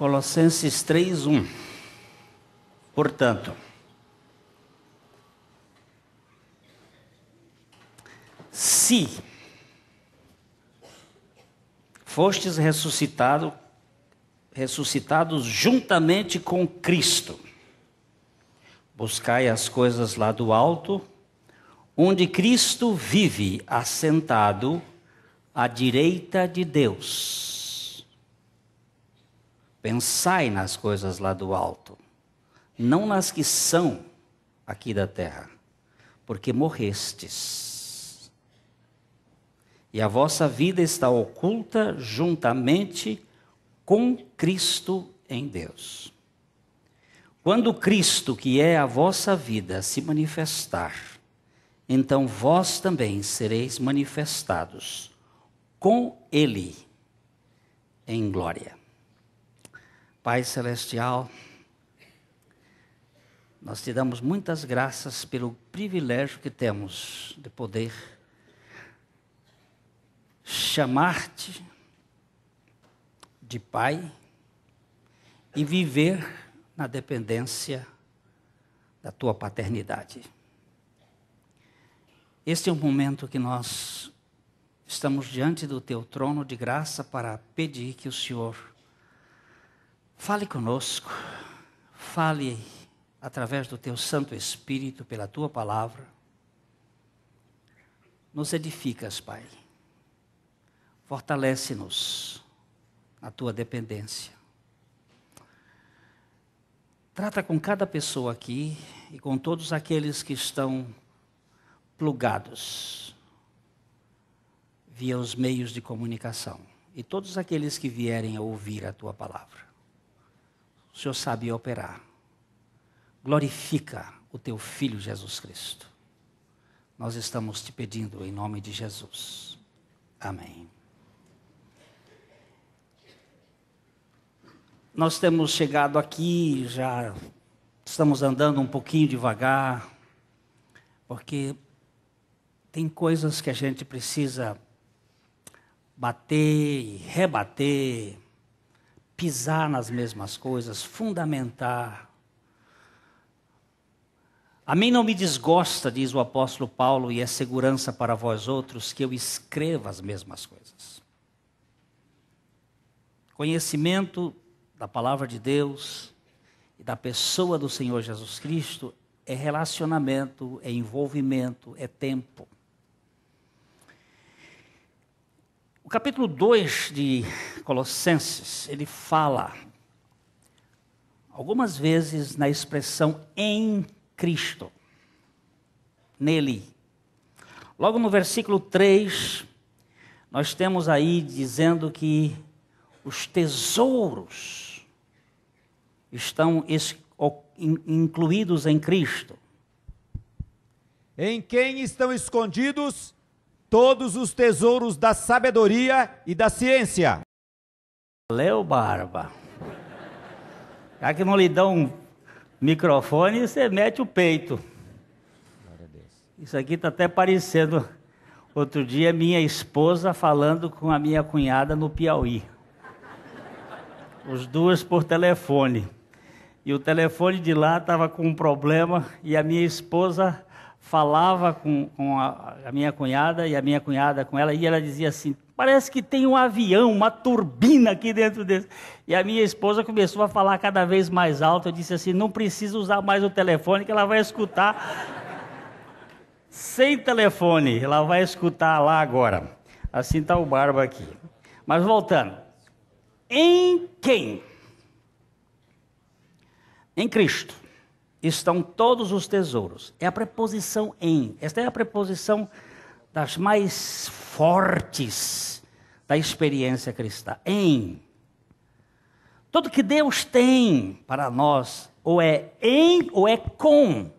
Colossenses 3:1. Portanto, se fostes ressuscitados juntamente com Cristo, buscai as coisas lá do alto, onde Cristo vive assentado à direita de Deus. Pensai nas coisas lá do alto, não nas que são aqui da terra, porque morrestes. E a vossa vida está oculta juntamente com Cristo em Deus. Quando Cristo, que é a vossa vida, se manifestar, então vós também sereis manifestados com Ele em glória. Pai Celestial, nós te damos muitas graças pelo privilégio que temos de poder chamar-te de Pai e viver na dependência da tua paternidade. Este é um momento que nós estamos diante do teu trono de graça para pedir que o Senhor fale conosco, fale através do teu Santo Espírito, pela tua palavra. Nos edificas, Pai. Fortalece-nos na tua dependência. Trata com cada pessoa aqui e com todos aqueles que estão plugados via os meios de comunicação e todos aqueles que vierem a ouvir a tua palavra. O Senhor sabe operar. Glorifica o teu Filho Jesus Cristo. Nós estamos te pedindo em nome de Jesus. Amém. Nós temos chegado aqui, já estamos andando um pouquinho devagar, porque tem coisas que a gente precisa bater e rebater, pisar nas mesmas coisas, fundamentar. A mim não me desgosta, diz o apóstolo Paulo, e é segurança para vós outros, que eu escreva as mesmas coisas. Conhecimento da palavra de Deus e da pessoa do Senhor Jesus Cristo é relacionamento, é envolvimento, é tempo. O capítulo 2 de Colossenses, ele fala algumas vezes na expressão em Cristo, nele. Logo no versículo 3, nós temos aí dizendo que os tesouros estão incluídos em Cristo. Em quem estão escondidos todos os tesouros da sabedoria e da ciência. Valeu, Barba. Já que não lhe dão um microfone, você mete o peito. Glória a Deus. Isso aqui está até parecendo, outro dia, minha esposa falando com a minha cunhada no Piauí. Os duas por telefone. E o telefone de lá estava com um problema e a minha esposa falava com a minha cunhada e a minha cunhada com ela, e ela dizia assim, parece que tem um avião, uma turbina aqui dentro desse. E a minha esposa começou a falar cada vez mais alto. Eu disse assim, não precisa usar mais o telefone que ela vai escutar sem telefone, ela vai escutar lá agora. Assim está o Barba aqui. Mas voltando, em quem? Em Cristo estão todos os tesouros. É a preposição em. Esta é a preposição das mais fortes da experiência cristã. Em. Tudo que Deus tem para nós, ou é em ou é com.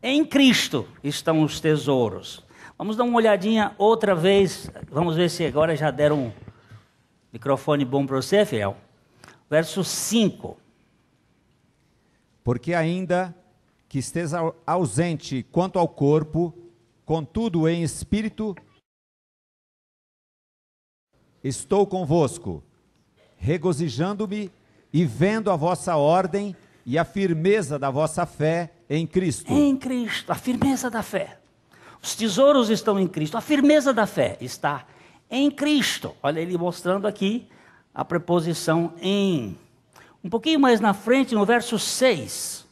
Em Cristo estão os tesouros. Vamos dar uma olhadinha outra vez. Vamos ver se agora já deram um microfone bom para você, fiel. Verso 5. Porque ainda que esteja ausente quanto ao corpo, contudo em espírito, estou convosco. regozijando-me e vendo a vossa ordem e a firmeza da vossa fé em Cristo. Em Cristo, a firmeza da fé. Os tesouros estão em Cristo, a firmeza da fé está em Cristo. Olha ele mostrando aqui a preposição em. Um pouquinho mais na frente, no verso 6.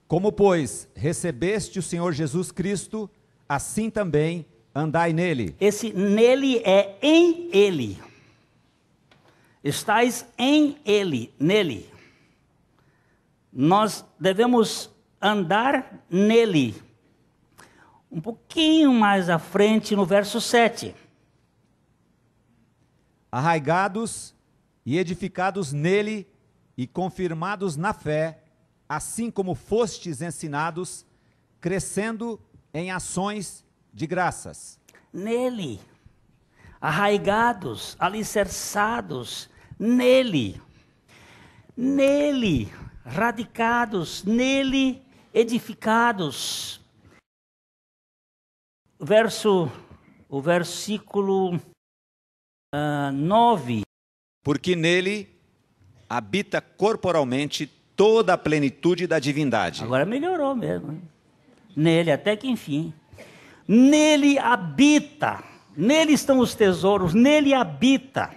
Como, pois, recebeste o Senhor Jesus Cristo, assim também andai nele. Esse nele é em ele. Estais em ele, nele. Nós devemos andar nele. Um pouquinho mais à frente, no verso 7. Arraigados e edificados nele e confirmados na fé, assim como fostes ensinados, crescendo em ações de graças. Nele. Arraigados, alicerçados, nele. Nele. Radicados, nele, edificados. O versículo 9. Porque nele habita corporalmente toda a plenitude da divindade. Agora melhorou mesmo. Hein? Nele, até que enfim. Nele habita. Nele estão os tesouros. Nele habita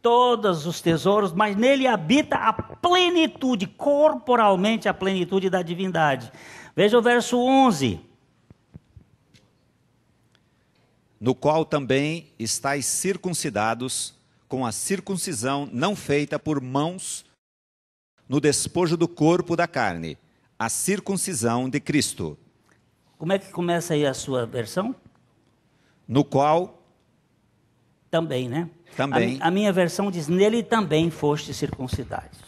todos os tesouros, mas nele habita a plenitude, corporalmente a plenitude da divindade. Veja o verso 11. No qual também estáis circuncidados com a circuncisão não feita por mãos no despojo do corpo da carne, a circuncisão de Cristo. Como é que começa aí a sua versão? No qual Também, né? Também. A minha versão diz, nele também foste circuncidados.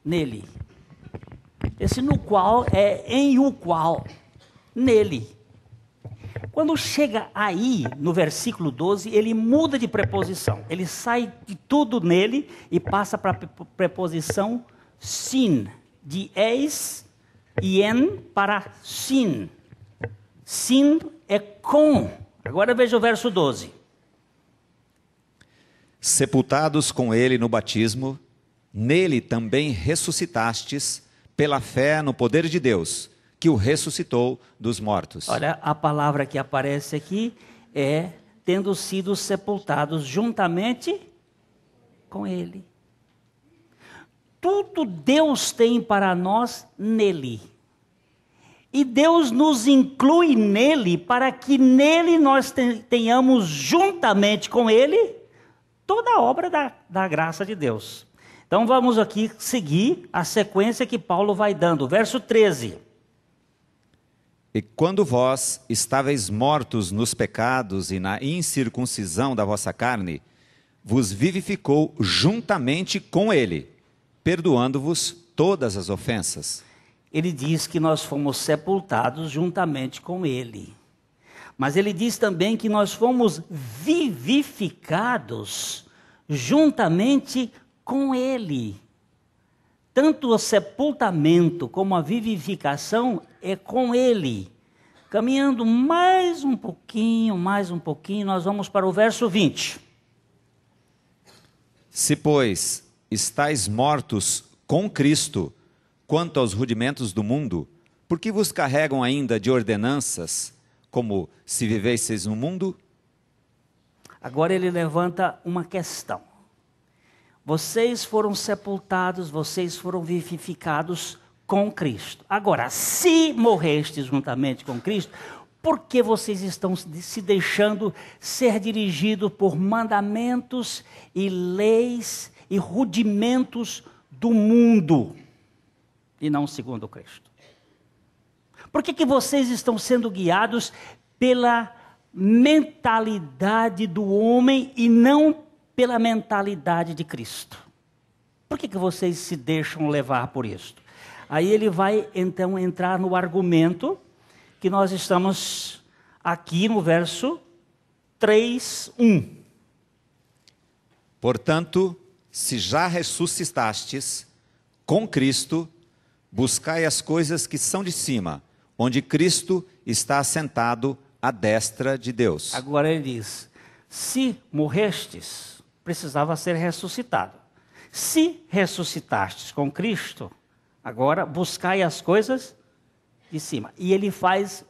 Nele. Esse no qual é em o qual. Nele. Quando chega aí, no versículo 12, ele muda de preposição. Ele sai de tudo nele e passa para a preposição sin. De eis e en para sin. Sin é com. Agora veja o verso 12. sepultados com ele no batismo, nele também ressuscitastes pela fé no poder de Deus, que o ressuscitou dos mortos. Olha, a palavra que aparece aqui é tendo sido sepultados juntamente com ele. Tudo Deus tem para nós nele. E Deus nos inclui nele para que nele nós tenhamos juntamente com ele toda a obra da graça de Deus. Então vamos aqui seguir a sequência que Paulo vai dando. Verso 13. E quando vós estáveis mortos nos pecados e na incircuncisão da vossa carne, vos vivificou juntamente com ele, perdoando-vos todas as ofensas. Ele diz que nós fomos sepultados juntamente com ele. Mas ele diz também que nós fomos vivificados juntamente com ele. Tanto o sepultamento como a vivificação é com ele. Caminhando mais um pouquinho, nós vamos para o verso 20. Se, pois, estáis mortos com Cristo, quanto aos rudimentos do mundo, por que vos carregam ainda de ordenanças, como se vivesseis no mundo? Agora ele levanta uma questão. Vocês foram sepultados, vocês foram vivificados com Cristo. Agora, se morrestes juntamente com Cristo, por que vocês estão se deixando ser dirigidos por mandamentos e leis e rudimentos do mundo e não segundo Cristo? Por que vocês estão sendo guiados pela mentalidade do homem e não pela mentalidade de Cristo? Por que vocês se deixam levar por isso? Aí ele vai então entrar no argumento que nós estamos aqui no verso 3:1. Portanto, se já ressuscitastes com Cristo, buscai as coisas que são de cima, onde Cristo está assentado à destra de Deus. Agora ele diz, se morrestes, precisava ser ressuscitado. Se ressuscitastes com Cristo, agora buscai as coisas de cima. E ele faz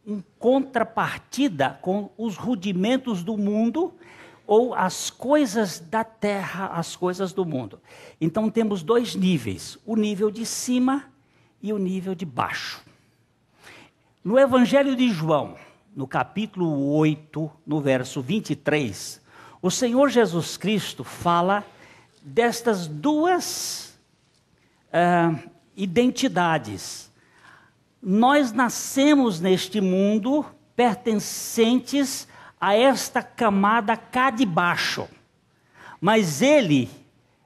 uma contrapartida com os rudimentos do mundo, ou as coisas da terra, as coisas do mundo. Então temos dois níveis, o nível de cima e o nível de baixo. No Evangelho de João, no capítulo 8, no verso 23, o Senhor Jesus Cristo fala destas duas identidades. Nós nascemos neste mundo pertencentes a esta camada cá de baixo, mas ele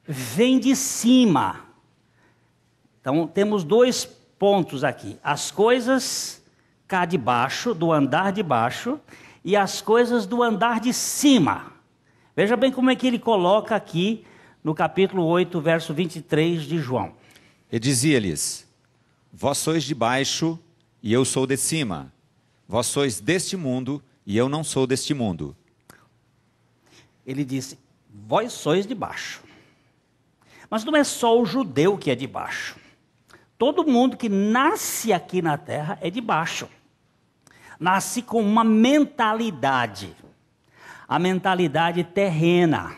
vem de cima. Então temos dois pontos aqui, as coisas cá de baixo, do andar de baixo, e as coisas do andar de cima. Veja bem como é que ele coloca aqui no capítulo 8, verso 23 de João. E dizia-lhes: vós sois de baixo, e eu sou de cima. Vós sois deste mundo, e eu não sou deste mundo. Ele disse, vós sois de baixo. Mas não é só o judeu que é de baixo. Todo mundo que nasce aqui na terra é de baixo. Nasce com uma mentalidade. A mentalidade terrena.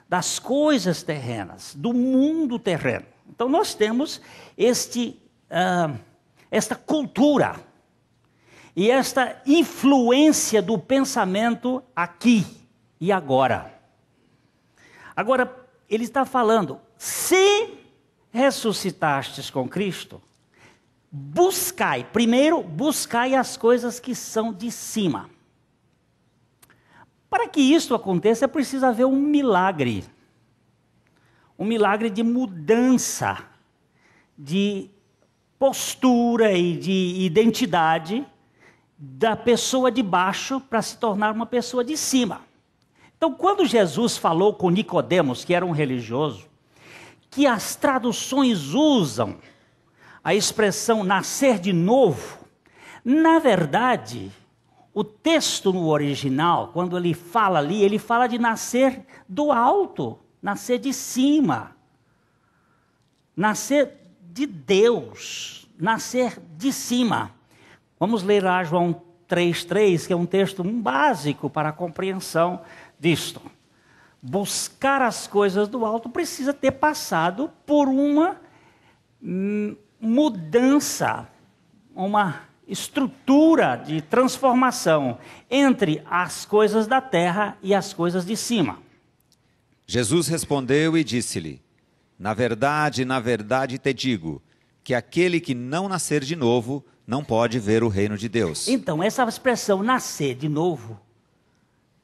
Das coisas terrenas, do mundo terreno. Então nós temos esta cultura e esta influência do pensamento aqui e agora. Agora, ele está falando, se ressuscitastes com Cristo, primeiro buscai as coisas que são de cima. Para que isso aconteça, é preciso haver um milagre de mudança, de postura e de identidade da pessoa de baixo para se tornar uma pessoa de cima. Então, quando Jesus falou com Nicodemos, que era um religioso, que as traduções usam a expressão nascer de novo, na verdade, o texto no original, quando ele fala ali, ele fala de nascer do alto, nascer de cima, nascer de Deus, nascer de cima. Vamos ler lá João 3,3, que é um texto básico para a compreensão disto. Buscar as coisas do alto precisa ter passado por uma mudança, uma estrutura de transformação entre as coisas da terra e as coisas de cima. Jesus respondeu e disse-lhe: na verdade te digo, que aquele que não nascer de novo não pode ver o reino de Deus. Então, essa expressão nascer de novo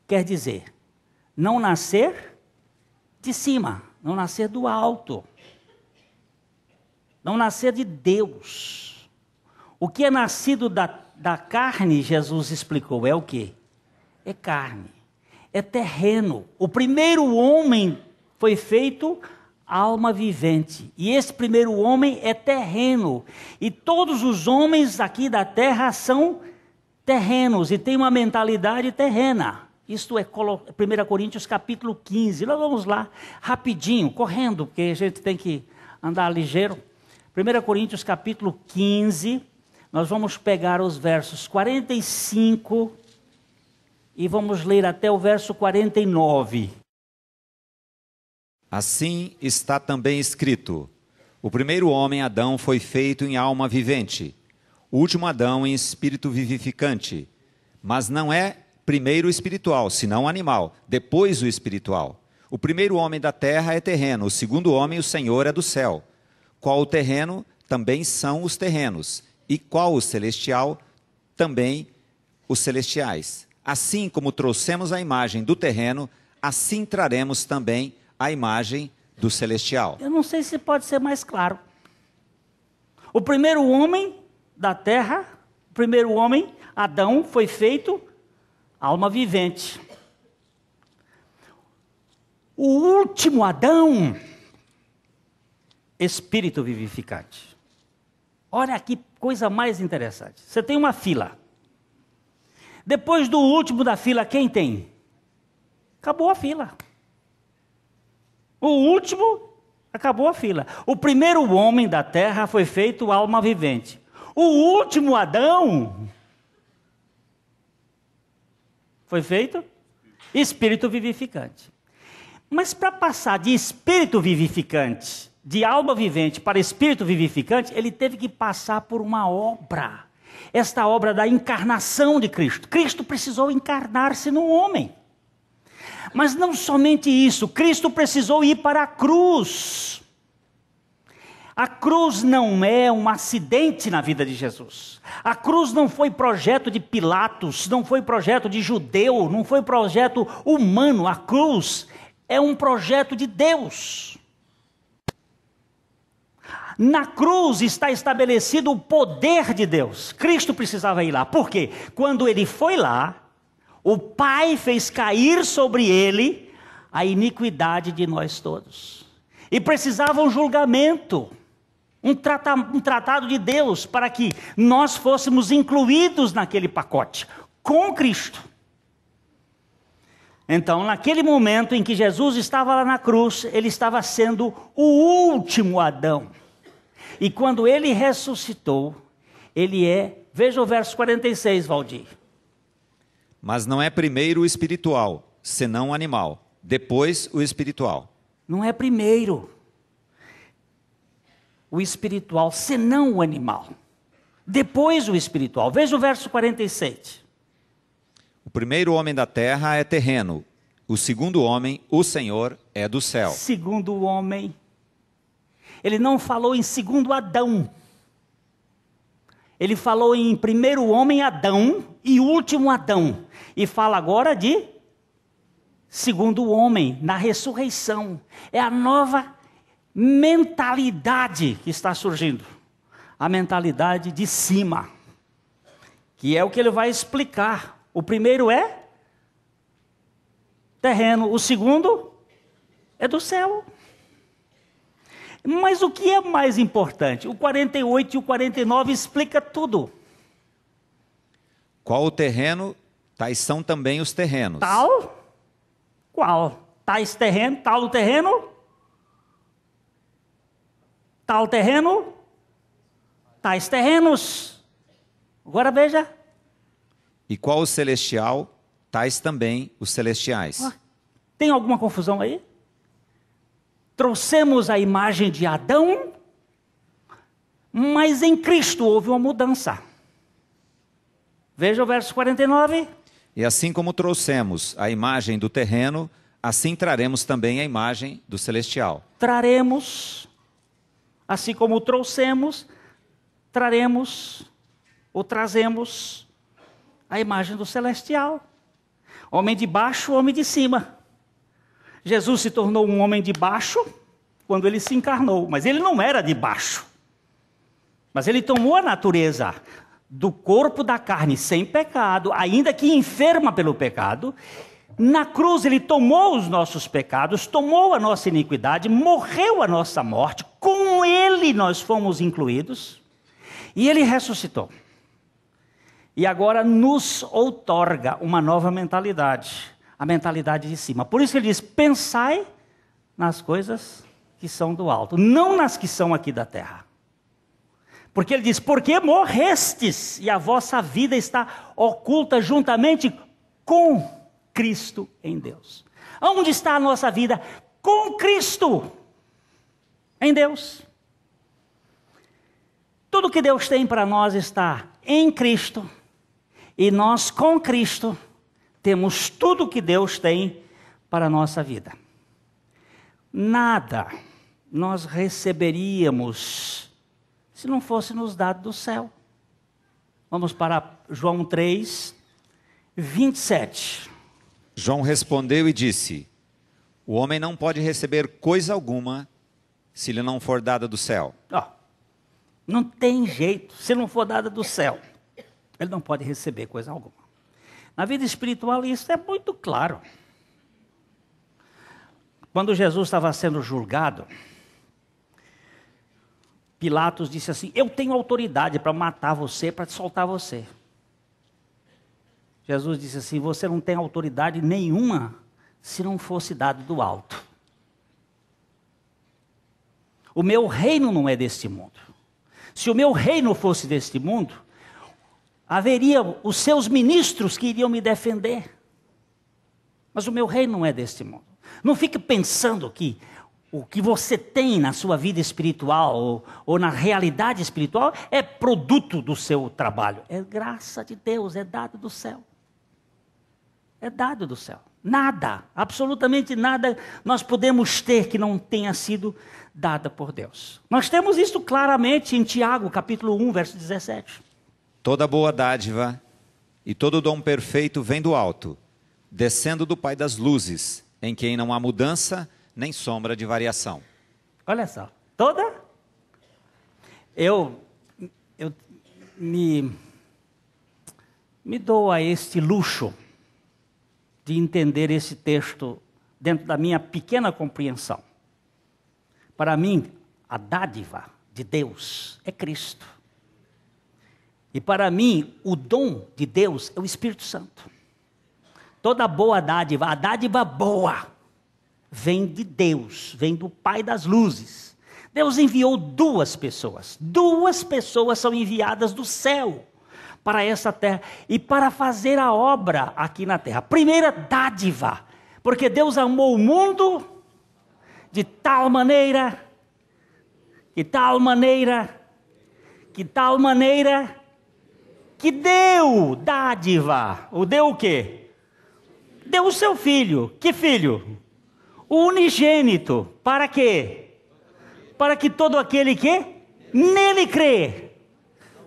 quer dizer não nascer de cima, não nascer do alto, não nascer de Deus. O que é nascido da carne, Jesus explicou, é o quê? É carne, é terreno. O primeiro homem foi feito alma vivente. E esse primeiro homem é terreno. E todos os homens aqui da terra são terrenos e têm uma mentalidade terrena. Isto é 1 Coríntios capítulo 15. Nós vamos lá rapidinho, correndo, porque a gente tem que andar ligeiro. 1 Coríntios capítulo 15, nós vamos pegar os versos 45 e vamos ler até o verso 49. Assim está também escrito: o primeiro homem, Adão, foi feito em alma vivente, o último Adão em espírito vivificante. Mas não é primeiro o espiritual, senão o animal, depois o espiritual. O primeiro homem da terra é terreno, o segundo homem, o Senhor, é do céu. Qual o terreno, também são os terrenos, e qual o celestial, também os celestiais. Assim como trouxemos a imagem do terreno, assim traremos também a imagem do celestial. Eu não sei se pode ser mais claro. O primeiro homem da terra, o primeiro homem, Adão, foi feito alma vivente. O último Adão, espírito vivificante. Olha que coisa mais interessante. Você tem uma fila. Depois do último da fila, quem tem? Acabou a fila. O último, acabou a fila. O primeiro homem da terra foi feito alma vivente. O último Adão foi feito espírito vivificante. Mas para passar de espírito vivificante, de alma vivente para espírito vivificante, ele teve que passar por uma obra. Esta obra da encarnação de Cristo. Cristo precisou encarnar-se no homem. Mas não somente isso, Cristo precisou ir para a cruz. A cruz não é um acidente na vida de Jesus. A cruz não foi projeto de Pilatos, não foi projeto de judeu, não foi projeto humano. A cruz é um projeto de Deus. Na cruz está estabelecido o poder de Deus. Cristo precisava ir lá. Por quê? Quando ele foi lá, o Pai fez cair sobre ele a iniquidade de nós todos. E precisava um julgamento, um tratado de Deus, para que nós fôssemos incluídos naquele pacote, com Cristo. Então, naquele momento em que Jesus estava lá na cruz, ele estava sendo o último Adão. E quando ele ressuscitou, ele veja o verso 46, Valdir. Mas não é primeiro o espiritual, senão o animal, depois o espiritual. Não é primeiro o espiritual, senão o animal. Depois o espiritual. Veja o verso 47. O primeiro homem da terra é terreno, o segundo homem, o Senhor, é do céu. Segundo homem. Ele não falou em segundo Adão. Ele falou em primeiro homem Adão e último Adão. E fala agora de segundo homem, na ressurreição. É a nova mentalidade que está surgindo. A mentalidade de cima. Que é o que ele vai explicar. O primeiro é terreno, o segundo é do céu. Mas o que é mais importante? O 48 e o 49 explica tudo. Qual o terreno, tais são também os terrenos. Tal? Qual? Tais terreno, tal o terreno? Tal terreno? Tais terrenos. Agora veja. E qual o celestial, tais também os celestiais. Tem alguma confusão aí? Trouxemos a imagem de Adão, mas em Cristo houve uma mudança. Veja o verso 49. E assim como trouxemos a imagem do terreno, assim traremos também a imagem do celestial. Traremos, assim como trouxemos, traremos ou trazemos a imagem do celestial. Homem de baixo, homem de cima. Jesus se tornou um homem de baixo quando ele se encarnou, mas ele não era de baixo. Mas ele tomou a natureza do corpo da carne sem pecado, ainda que enferma pelo pecado. Na cruz ele tomou os nossos pecados, tomou a nossa iniquidade, morreu a nossa morte, com ele nós fomos incluídos, e ele ressuscitou. E agora nos outorga uma nova mentalidade. A mentalidade de cima. Por isso ele diz, pensai nas coisas que são do alto, não nas que são aqui da terra. Porque ele diz, porque morrestes, e a vossa vida está oculta juntamente com Cristo em Deus. Onde está a nossa vida? Com Cristo em Deus. Tudo que Deus tem para nós está em Cristo, e nós com Cristo temos tudo que Deus tem para a nossa vida. Nada nós receberíamos se não fosse nos dado do céu. Vamos para João 3, 27. João respondeu e disse, o homem não pode receber coisa alguma se lhe não for dada do céu. Não tem jeito, se não for dada do céu, ele não pode receber coisa alguma. Na vida espiritual isso é muito claro. Quando Jesus estava sendo julgado, Pilatos disse assim, eu tenho autoridade para matar você, para soltar você. Jesus disse assim, você não tem autoridade nenhuma se não fosse dado do alto. O meu reino não é deste mundo. Se o meu reino fosse deste mundo, haveria os seus ministros que iriam me defender. Mas o meu reino não é deste mundo. Não fique pensando que o que você tem na sua vida espiritual ou na realidade espiritual é produto do seu trabalho. É graça de Deus, é dado do céu. É dado do céu. Nada, absolutamente nada nós podemos ter que não tenha sido dada por Deus. Nós temos isso claramente em Tiago, capítulo 1, verso 17. Toda boa dádiva e todo dom perfeito vem do alto, descendo do Pai das luzes, em quem não há mudança nem sombra de variação. Olha só, eu me dou a este luxo de entender esse texto dentro da minha pequena compreensão. Para mim, a dádiva de Deus é Cristo. E para mim, o dom de Deus é o Espírito Santo. Toda boa dádiva, a dádiva boa, vem de Deus, vem do Pai das luzes. Deus enviou duas pessoas são enviadas do céu para essa terra e para fazer a obra aqui na terra. Primeira dádiva, porque Deus amou o mundo de tal maneira, que deu dádiva. O deu o quê? Deu o seu filho. Que filho? O unigênito. Para quê? Para que todo aquele que nele crê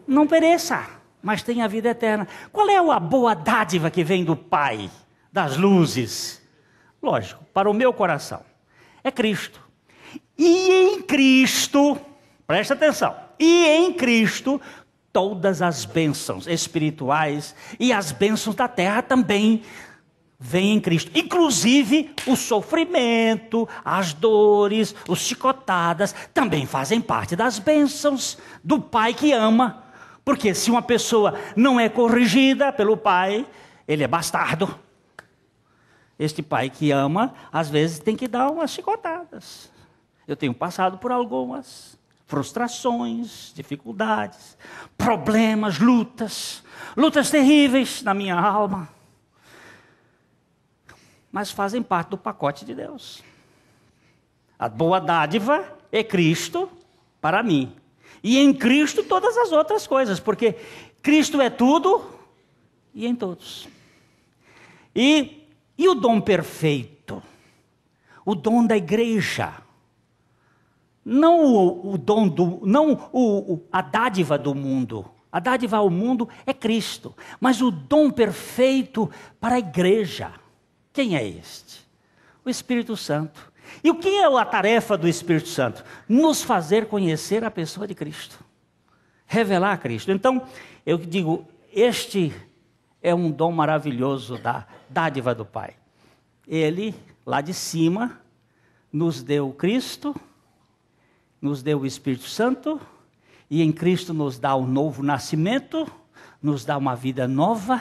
não pereça, mas tenha a vida eterna. Qual é a boa dádiva que vem do Pai das luzes? Lógico, para o meu coração, é Cristo. E em Cristo, presta atenção, e em Cristo, todas as bênçãos espirituais e as bênçãos da terra também vem em Cristo, inclusive o sofrimento, as dores, os chicotadas, também fazem parte das bênçãos do Pai que ama, porque se uma pessoa não é corrigida pelo Pai, ele é bastardo. Este Pai que ama, às vezes tem que dar umas chicotadas. Eu tenho passado por algumas frustrações, dificuldades, problemas, lutas terríveis na minha alma, mas fazem parte do pacote de Deus. A boa dádiva é Cristo para mim. E em Cristo todas as outras coisas, porque Cristo é tudo e em todos. E o dom perfeito? O dom da igreja. Não a dádiva do mundo. A dádiva ao mundo é Cristo. Mas o dom perfeito para a igreja. Quem é este? O Espírito Santo. E o que é a tarefa do Espírito Santo? Nos fazer conhecer a pessoa de Cristo. Revelar a Cristo. Então, eu digo, este é um dom maravilhoso da dádiva do Pai. Ele, lá de cima, nos deu Cristo, nos deu o Espírito Santo, e em Cristo nos dá o novo nascimento, nos dá uma vida nova,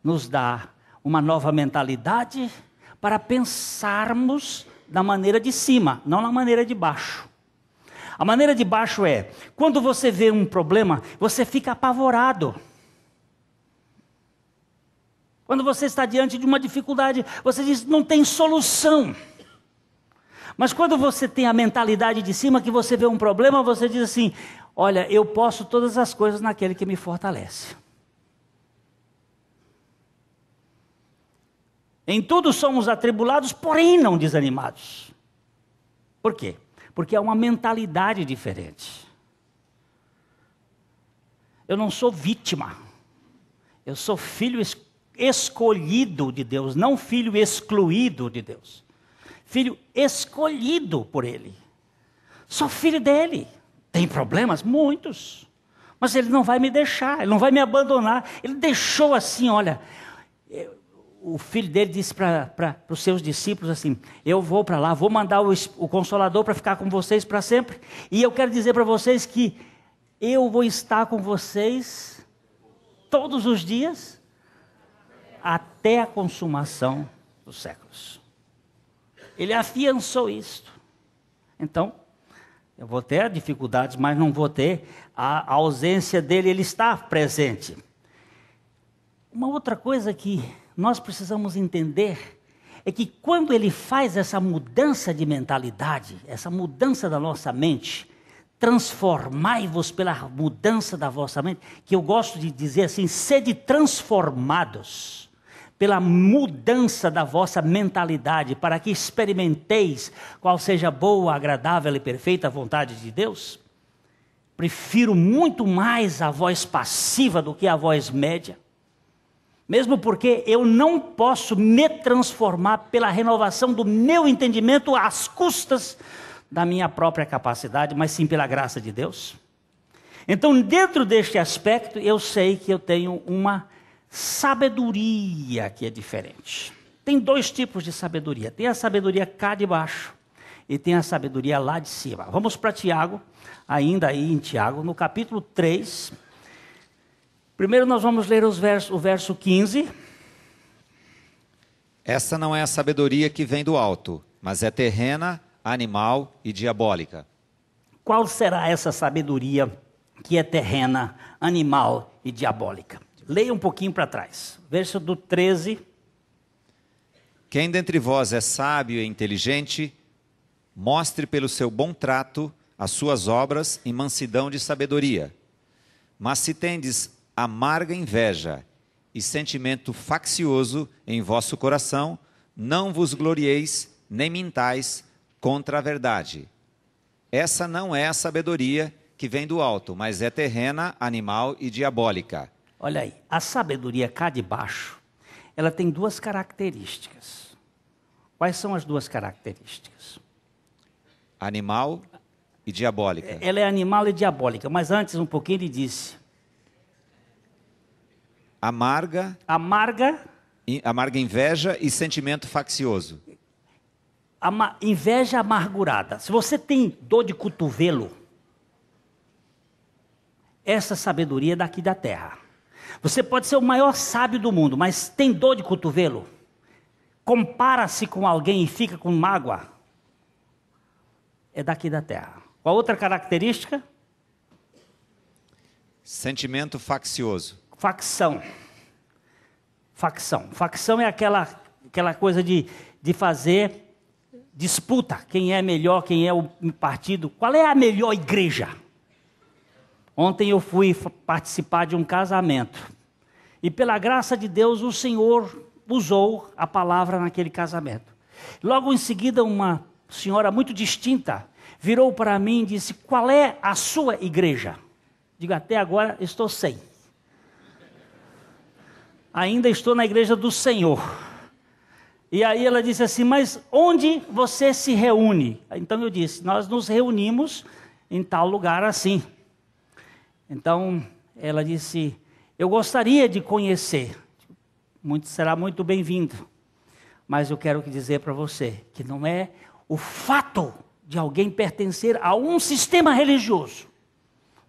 nos dá uma nova mentalidade para pensarmos da maneira de cima, não na maneira de baixo. A maneira de baixo é, quando você vê um problema, você fica apavorado. Quando você está diante de uma dificuldade, você diz, não tem solução. Mas quando você tem a mentalidade de cima, que você vê um problema, você diz assim, olha, eu posso todas as coisas naquele que me fortalece. Em tudo somos atribulados, porém não desanimados. Por quê? Porque é uma mentalidade diferente. Eu não sou vítima. Eu sou filho escolhido de Deus, não filho excluído de Deus. Filho escolhido por Ele. Sou filho dEle. Tem problemas? Muitos. Mas Ele não vai me deixar, Ele não vai me abandonar. Ele deixou assim, olha... O filho dele disse para os seus discípulos assim, eu vou para lá, vou mandar o Consolador para ficar com vocês para sempre. E eu quero dizer para vocês que eu vou estar com vocês todos os dias, até a consumação dos séculos. Ele afiançou isto. Então, Eu vou ter dificuldades, mas não vou ter a ausência dele, ele está presente. Uma outra coisa que nós precisamos entender é que quando ele faz essa mudança de mentalidade, essa mudança da nossa mente, transformai-vos pela mudança da vossa mente, que eu gosto de dizer assim, sede transformados pela mudança da vossa mentalidade, para que experimenteis qual seja a boa, agradável e perfeita vontade de Deus. Prefiro muito mais a voz passiva do que a voz média, mesmo porque eu não posso me transformar pela renovação do meu entendimento às custas da minha própria capacidade, mas sim pela graça de Deus. Então, dentro deste aspecto, eu sei que eu tenho uma sabedoria que é diferente. Tem dois tipos de sabedoria. Tem a sabedoria cá de baixo e tem a sabedoria lá de cima. Vamos para Tiago, ainda aí em Tiago, no capítulo 3. Primeiro nós vamos ler o verso 15. Essa não é a sabedoria que vem do alto, mas é terrena, animal e diabólica. Qual será essa sabedoria que é terrena, animal e diabólica? Leia um pouquinho para trás. Verso do 13. Quem dentre vós é sábio e inteligente, mostre pelo seu bom trato as suas obras em mansidão de sabedoria. Mas se tendes amarga inveja e sentimento faccioso em vosso coração, não vos glorieis nem mintais contra a verdade. Essa não é a sabedoria que vem do alto, mas é terrena, animal e diabólica. Olha aí, a sabedoria cá de baixo, ela tem duas características. Quais são as duas características? Animal e diabólica. Ela é animal e diabólica, mas antes um pouquinho ele disse... Amarga inveja e sentimento faccioso. Inveja amargurada. Se você tem dor de cotovelo, essa sabedoria é daqui da terra. Você pode ser o maior sábio do mundo, mas tem dor de cotovelo, compara-se com alguém e fica com mágoa, é daqui da terra. Qual outra característica? Sentimento faccioso. Facção. Facção é aquela coisa de fazer disputa. Quem é melhor, quem é o partido. Qual é a melhor igreja? Ontem eu fui participar de um casamento. E pela graça de Deus, o Senhor usou a palavra naquele casamento. Logo em seguida, uma senhora muito distinta virou para mim e disse: qual é a sua igreja? Digo, até agora estou sem. Ainda estou na igreja do Senhor. E aí ela disse assim: mas onde você se reúne? Então eu disse: nós nos reunimos em tal lugar assim. Então ela disse: eu gostaria de conhecer. Será muito bem-vindo. Mas eu quero dizer para você que não é o fato de alguém pertencer a um sistema religioso,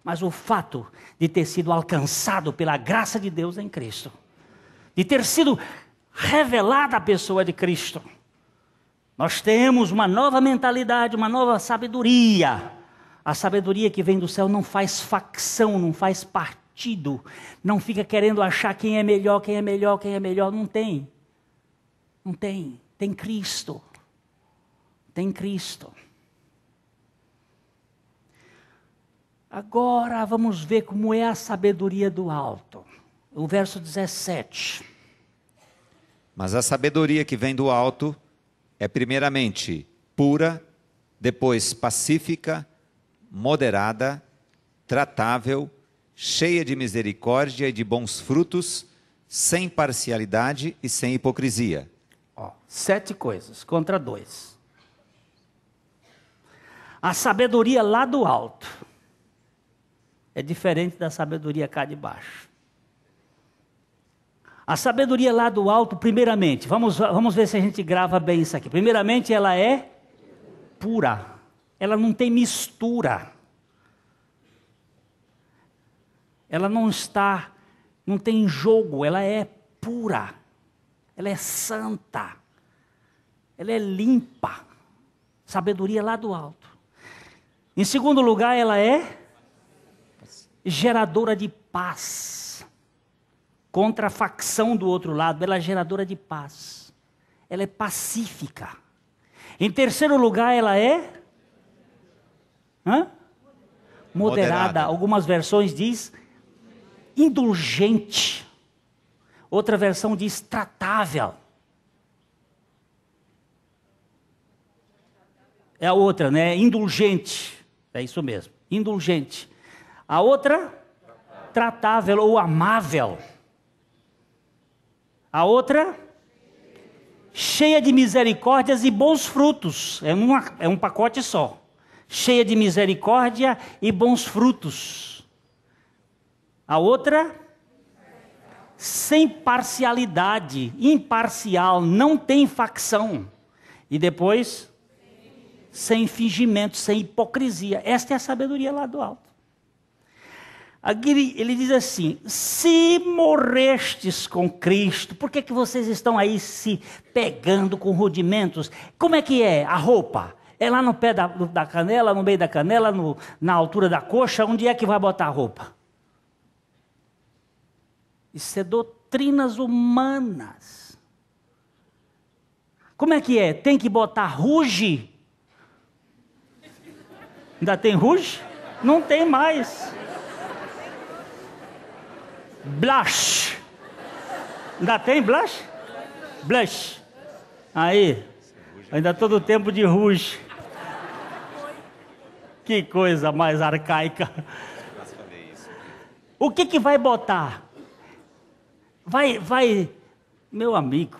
mas o fato de ter sido alcançado pela graça de Deus em Cristo, de ter sido revelada a pessoa de Cristo. Nós temos uma nova mentalidade, uma nova sabedoria. A sabedoria que vem do céu não faz facção, não faz partido, não fica querendo achar quem é melhor, quem é melhor, quem é melhor. Não tem. Não tem. Tem Cristo. Tem Cristo. Agora vamos ver como é a sabedoria do alto. O verso 17. Mas a sabedoria que vem do alto é primeiramente pura, depois pacífica, moderada, tratável, cheia de misericórdia e de bons frutos, sem parcialidade e sem hipocrisia. 7 coisas contra 2. A sabedoria lá do alto é diferente da sabedoria cá de baixo. A sabedoria lá do alto, primeiramente, vamos ver se a gente grava bem isso aqui. Primeiramente, ela é pura. Ela não tem mistura. Ela não tem jogo, ela é pura. Ela é santa. Ela é limpa. Sabedoria lá do alto. Em segundo lugar, ela é geradora de paz. Contra a facção do outro lado, ela é geradora de paz. Ela é pacífica. Em terceiro lugar, ela é moderada. Algumas versões diz indulgente. Outra versão diz tratável. É a outra, né? Indulgente. É isso mesmo, indulgente. A outra, tratável ou amável. A outra, cheia de misericórdias e bons frutos. É um pacote só. Cheia de misericórdia e bons frutos. A outra, sem parcialidade, imparcial, não tem facção. E depois, sem fingimento, sem hipocrisia. Esta é a sabedoria lá do alto. Aqui ele diz assim: se morrestes com Cristo, por que vocês estão aí se pegando com rudimentos? Como é que é a roupa? É lá no pé da canela, no meio da canela, na altura da coxa? Onde é que vai botar a roupa? Isso é doutrinas humanas. Como é que é? Tem que botar ruge? Ainda tem ruge? Não tem mais. Blush. Ainda tem blush? Blush. Aí. Ainda todo o tempo de ruge. Que coisa mais arcaica. O que vai botar? Meu amigo.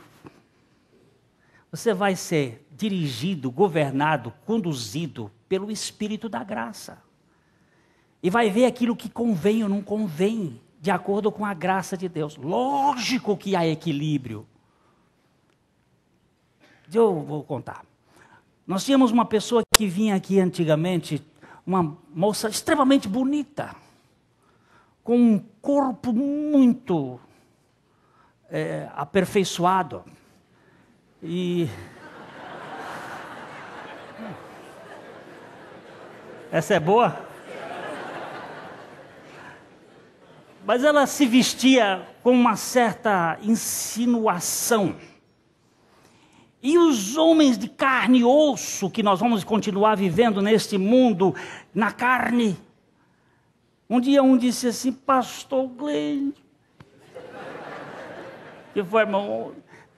Você vai ser dirigido, governado, conduzido pelo Espírito da graça. E vai ver aquilo que convém ou não convém, de acordo com a graça de Deus. Lógico que há equilíbrio. Eu vou contar. Nós tínhamos uma pessoa que vinha aqui antigamente, uma moça extremamente bonita, com um corpo muito aperfeiçoado. E essa é boa? Mas ela se vestia com uma certa insinuação. E os homens de carne e osso, que nós vamos continuar vivendo neste mundo, na carne. Um dia um disse assim: pastor Gleide, que foi, irmão,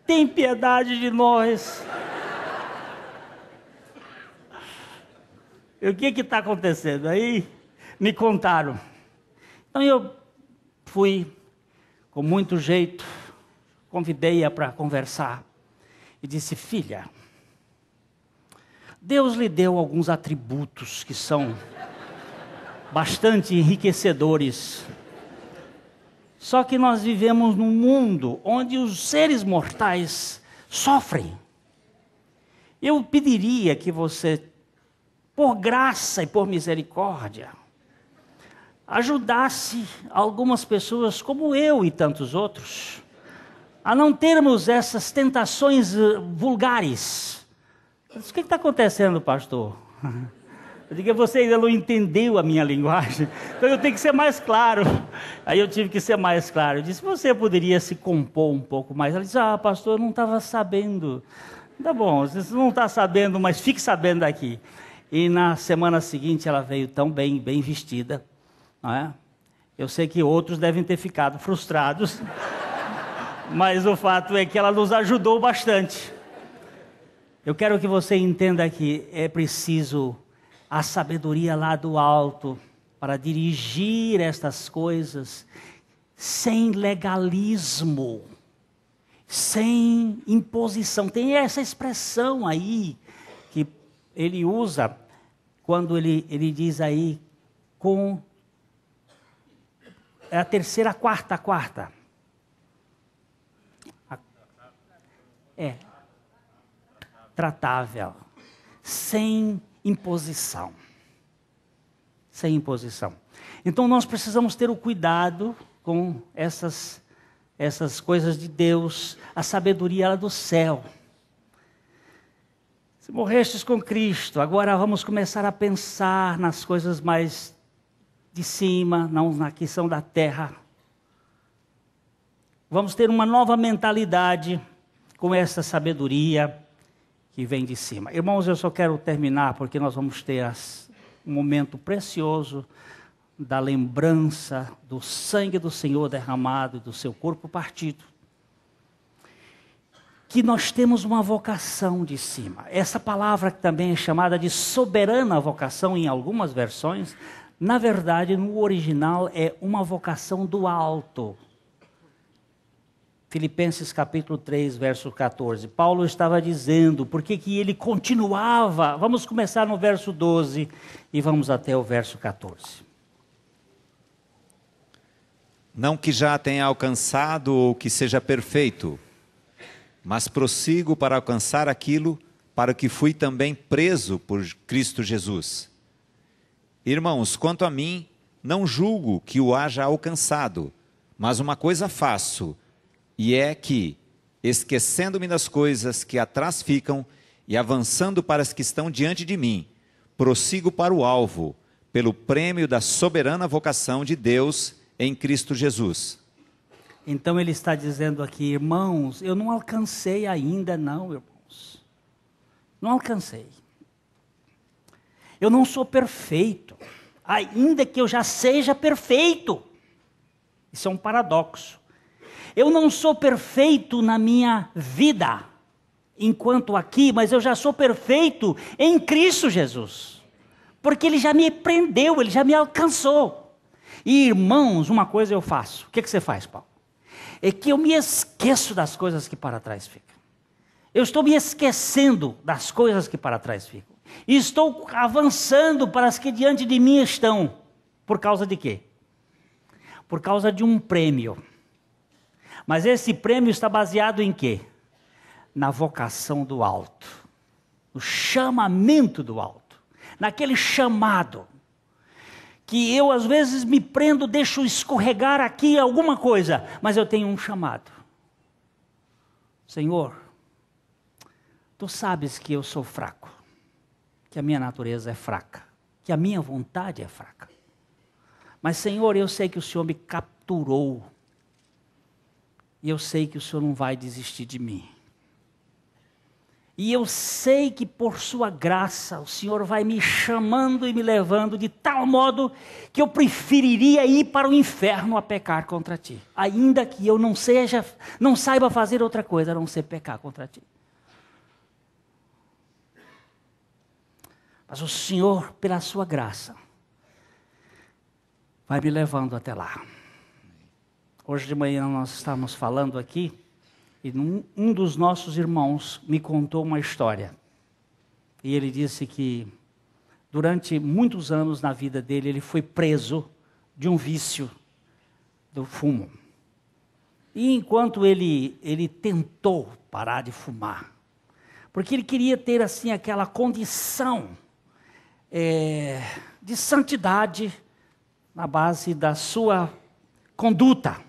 tem piedade de nós. E o que está acontecendo? Aí me contaram. Então eu fui com muito jeito, convidei-a para conversar e disse: filha, Deus lhe deu alguns atributos que são bastante enriquecedores. Só que nós vivemos num mundo onde os seres mortais sofrem. Eu pediria que você, por graça e por misericórdia, ajudasse algumas pessoas como eu e tantos outros a não termos essas tentações vulgares. O que está acontecendo, pastor? Eu digo que você ainda não entendeu a minha linguagem, então eu tenho que ser mais claro. Aí eu tive que ser mais claro. Eu disse: você poderia se compor um pouco mais? Ela disse: pastor, eu não estava sabendo. Tá bom, você não está sabendo, mas fique sabendo aqui. E na semana seguinte ela veio tão bem vestida. Não é? Eu sei que outros devem ter ficado frustrados, mas o fato é que ela nos ajudou bastante. Eu quero que você entenda que é preciso a sabedoria lá do alto para dirigir estas coisas sem legalismo, sem imposição. Tem essa expressão aí que ele usa quando ele diz aí com... É a terceira, a quarta. É. Tratável. Sem imposição. Sem imposição. Então nós precisamos ter o cuidado com essas coisas de Deus, a sabedoria do céu. Se morrestes com Cristo, agora vamos começar a pensar nas coisas mais de cima, não na que são da terra. Vamos ter uma nova mentalidade com essa sabedoria que vem de cima. Irmãos, eu só quero terminar porque nós vamos ter um momento precioso da lembrança do sangue do Senhor derramado e do seu corpo partido. Que nós temos uma vocação de cima. Essa palavra que também é chamada de soberana vocação em algumas versões, na verdade, no original é uma vocação do alto. Filipenses capítulo 3, verso 14. Paulo estava dizendo, porque que ele continuava. Vamos começar no verso 12 e vamos até o verso 14. Não que já tenha alcançado ou que seja perfeito, mas prossigo para alcançar aquilo para o que fui também preso por Cristo Jesus. Irmãos, quanto a mim, não julgo que o haja alcançado, mas uma coisa faço, e é que, esquecendo-me das coisas que atrás ficam e avançando para as que estão diante de mim, prossigo para o alvo, pelo prêmio da soberana vocação de Deus em Cristo Jesus. Então ele está dizendo aqui, irmãos, eu não alcancei ainda não, irmãos. Não alcancei. Eu não sou perfeito, ainda que eu já seja perfeito. Isso é um paradoxo. Eu não sou perfeito na minha vida, enquanto aqui, mas eu já sou perfeito em Cristo Jesus. Porque Ele já me prendeu, Ele já me alcançou. E irmãos, uma coisa eu faço. O que você faz, Paulo? É que eu me esqueço das coisas que para trás ficam. Eu estou me esquecendo das coisas que para trás ficam. E estou avançando para as que diante de mim estão. Por causa de quê? Por causa de um prêmio. Mas esse prêmio está baseado em quê? Na vocação do alto. No chamamento do alto. Naquele chamado. Que eu às vezes me prendo, deixo escorregar aqui alguma coisa, mas eu tenho um chamado. Senhor, Tu sabes que eu sou fraco, que a minha natureza é fraca, que a minha vontade é fraca. Mas Senhor, eu sei que o Senhor me capturou, e eu sei que o Senhor não vai desistir de mim. E eu sei que por sua graça o Senhor vai me chamando e me levando de tal modo que eu preferiria ir para o inferno a pecar contra ti. Ainda que eu não saiba fazer outra coisa a não ser pecar contra ti. Mas o Senhor, pela sua graça, vai me levando até lá. Hoje de manhã nós estávamos falando aqui, e um dos nossos irmãos me contou uma história. E ele disse que durante muitos anos na vida dele, ele foi preso de um vício do fumo. E enquanto ele tentou parar de fumar, porque ele queria ter assim aquela condição de santidade na base da sua conduta.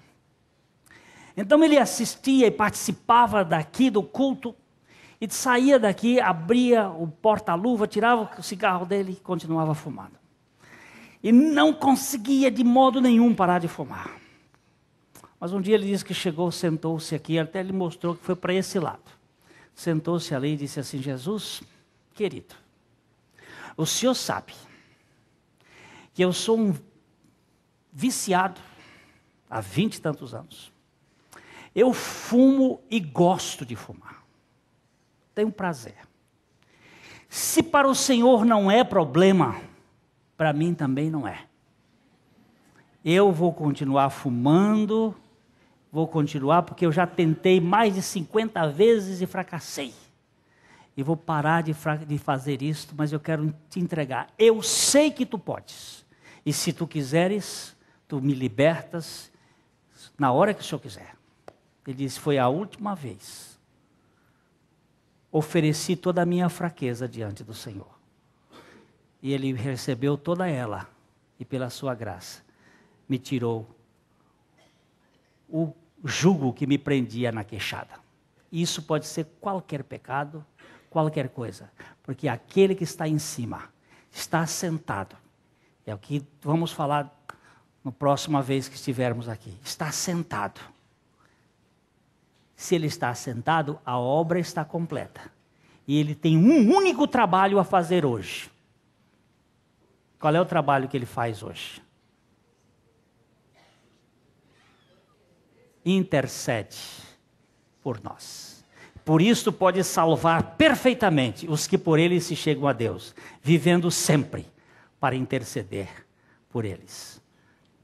Então ele assistia e participava daqui do culto, e saía daqui, abria o porta-luva, tirava o cigarro dele e continuava fumando. E não conseguia de modo nenhum parar de fumar. Mas um dia ele disse que chegou, sentou-se aqui, até ele mostrou que foi para esse lado. Sentou-se ali e disse assim, Jesus, querido, o senhor sabe que eu sou um viciado há 20 e tantos anos. Eu fumo e gosto de fumar. Tenho prazer. Se para o Senhor não é problema, para mim também não é. Eu vou continuar fumando, vou continuar porque eu já tentei mais de 50 vezes e fracassei. E vou parar de fazer isto, mas eu quero te entregar. Eu sei que tu podes. E se tu quiseres, tu me libertas na hora que o Senhor quiser. Ele disse, foi a última vez. Ofereci toda a minha fraqueza diante do Senhor. E Ele recebeu toda ela. E pela sua graça, me tirou o jugo que me prendia na queixada. Isso pode ser qualquer pecado, qualquer coisa, porque aquele que está em cima está sentado. É o que vamos falar na próxima vez que estivermos aqui. Está sentado. Se ele está sentado, a obra está completa. E ele tem um único trabalho a fazer hoje. Qual é o trabalho que ele faz hoje? Intercede por nós. Por isso pode salvar perfeitamente os que por ele se chegam a Deus, vivendo sempre para interceder por eles.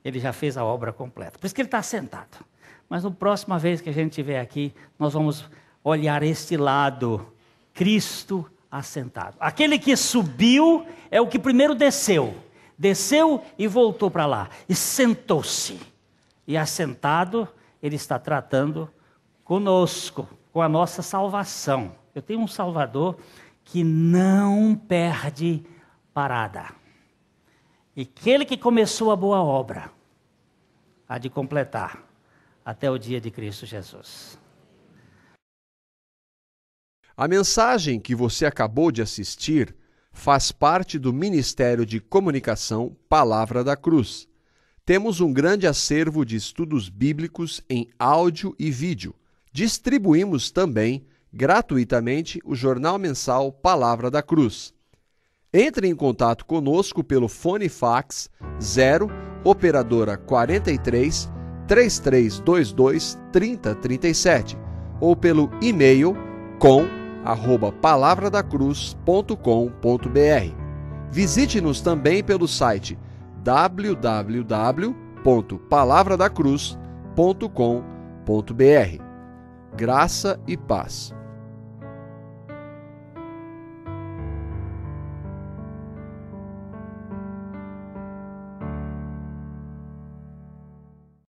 Ele já fez a obra completa. Por isso que ele está sentado. Mas na próxima vez que a gente estiver aqui, nós vamos olhar este lado. Cristo assentado. Aquele que subiu é o que primeiro desceu. Desceu e voltou para lá. E sentou-se. E assentado, ele está tratando conosco, com a nossa salvação. Eu tenho um Salvador que não perde parada. E aquele que começou a boa obra, há de completar até o dia de Cristo Jesus. A mensagem que você acabou de assistir faz parte do Ministério de Comunicação Palavra da Cruz. Temos um grande acervo de estudos bíblicos em áudio e vídeo. Distribuímos também, gratuitamente, o jornal mensal Palavra da Cruz. Entre em contato conosco pelo fone fax 0 operadora 43 3322 3037 ou pelo e-mail com@palavradacruz.com.br. Visite-nos também pelo site www.palavradacruz.com.br. Graça e paz.